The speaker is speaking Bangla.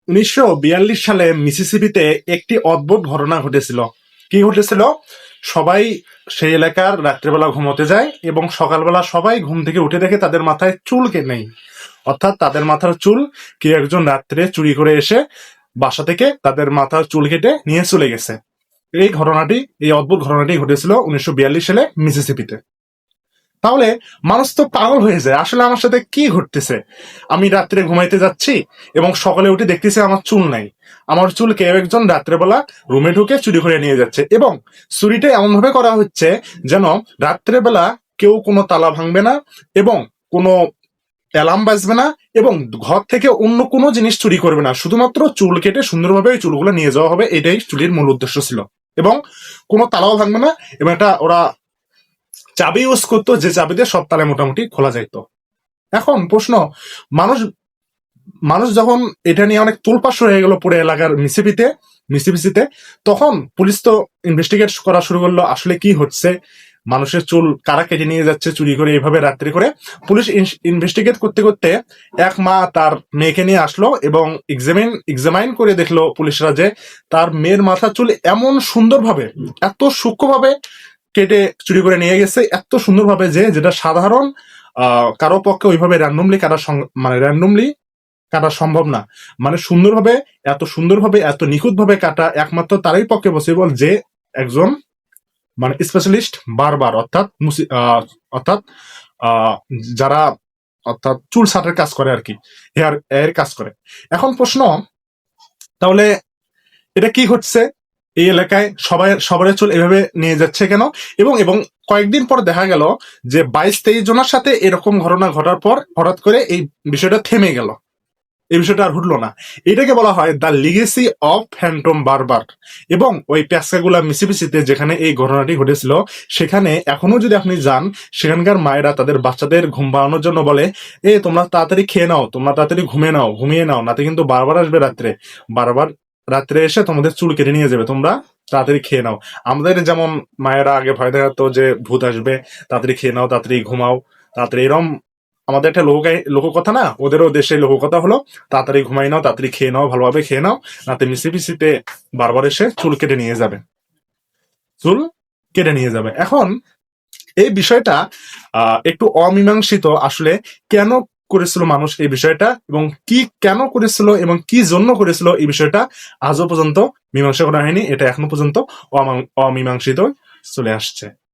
1942 সালে মিসিসিপিতে একটি অদ্ভুত ঘটনা ঘটেছিল। কি ঘটেছিল? সবাই সেই এলাকার রাত্রেবেলা ঘুমোতে যায় এবং সকালবেলা সবাই ঘুম থেকে উঠে দেখে তাদের মাথায় চুল নেই। অর্থাৎ তাদের মাথার চুল কেউ একজন রাত্রে চুরি করে এসে বাসা থেকে তাদের মাথার চুল কেটে নিয়ে চলে গেছে। এই অদ্ভুত ঘটনাটি ঘটেছিল 1942 সালে মিসিসিপিতে। তাহলে মানুষ তো পাগল হয়ে যায়, আসলে আমার সাথে কি ঘটতেছে? আমি রাত্রে ঘুমাইতে যাচ্ছি এবং সকালে উঠে দেখতেছি আমার চুল নাই। আমার চুল কেউ একজন রাত্রেবেলা রুমে ঢুকে চুরি করে নিয়ে যাচ্ছে, এবং চুরিটা এমন ভাবে করা হচ্ছে যেন রাত্রেবেলা কেউ কোনো তালা ভাঙবে না এবং কোনো অ্যালার্ম বাজবে না এবং ঘর থেকে অন্য কোনো জিনিস চুরি করবে না, শুধুমাত্র চুল কেটে সুন্দরভাবে ওই চুলগুলো নিয়ে যাওয়া হবে। এটাই চুরির মূল উদ্দেশ্য ছিল। এবং কোনো তালাও ভাঙবে না, এবং এটা ওরা চাবি ইউজ করতো, যে চাবি দিয়ে সব তালে মোটামুটি খোলা যাইতো। এখন প্রশ্ন, মানুষ মানুষ যখন এটা নিয়ে অনেক তোলপাশ হয়ে গেল পুরো এলাকার মিসিপিসিতে, তখন পুলিশ তো ইনভেস্টিগেট করা শুরু করলো আসলে কি হচ্ছে, মানুষের চুল কারা কেটে নিয়ে যাচ্ছে চুরি করে এইভাবে রাত্রি করে। পুলিশ ইনভেস্টিগেট করতে করতে এক মা তার মেয়েকে নিয়ে আসলো এবং এক্সামাইন করে দেখলো পুলিশরা যে তার মেয়ের মাথা চুল এমন সুন্দরভাবে, এত সূক্ষ্মভাবে কেটে চুরি করে নিয়ে গেছে, এত সুন্দরভাবে যে যেটা সাধারণ কারো পক্ষে ওইভাবে র্যান্ডমলি কাটা সম্ভব না। মানে সুন্দরভাবে এত নিখুঁতভাবে কাটা একমাত্র তারই পক্ষে পসিবল যে একজন স্পেশালিস্ট বারবার, অর্থাৎ আহ, যারা অর্থাৎ চুল ছাটের কাজ করে আর কি, হেয়ার এর কাজ করে। এখন প্রশ্ন, তাহলে এটা কি হচ্ছে? এই এলাকায় সবার চুল এভাবে নিয়ে যাচ্ছে কেন? এবং এবং কয়েকদিন পর দেখা গেল যে 22-23 জনের সাথে এরকম ঘটনা ঘটার পর হঠাৎ করে এই বিষয়টা থেমে গেল, এই বিষয়টা আর ঘটলো না। এটাকে বলা হয় দ্য লিগেসি অফ ফ্যান্টম বারবার। এবং ওই প্যাসকাগুলা মিসিপিসিতে যেখানে এই ঘটনাটি ঘটেছিল, সেখানে এখনো যদি আপনি যান, সেখানকার মায়েরা তাদের বাচ্চাদের ঘুম পাড়ানোর জন্য বলে, তোমরা তাড়াতাড়ি খেয়ে নাও, তোমরা তাড়াতাড়ি ঘুমিয়ে নাও, নাতে কিন্তু বারবার আসবে বারবার রাত্রে এসে তোমাদের চুল কেটে নিয়ে যাবে, তোমরা তাড়াতাড়ি খেয়ে নাও। আমাদের যেমন মায়েরা আগে ভয় দেখাতো যে ভূত আসবে, তাড়াতাড়ি খেয়ে নাও, তাড়াতাড়ি ঘুমাও, তাড়াতাড়ি, এরম আমাদের একটা লোককথা না, ওদেরও দেশে লোককথা হলো তাড়াতাড়ি ঘুমাই নাও, তাড়াতাড়ি খেয়ে নাও, ভালোভাবে খেয়ে নাও, নাতে মিসিপিসিতে বারবার এসে চুল কেটে নিয়ে যাবে। এখন এই বিষয়টা একটু অমীমাংসিত, আসলে কেন করেছিল মানুষ এই বিষয়টা, এবং কি কেন করেছিল এবং কি জন্য করেছিল, এই বিষয়টা আজও পর্যন্ত মীমাংসা করা হয়নি। এটা এখনো পর্যন্ত অমীমাংসিত চলে আসছে।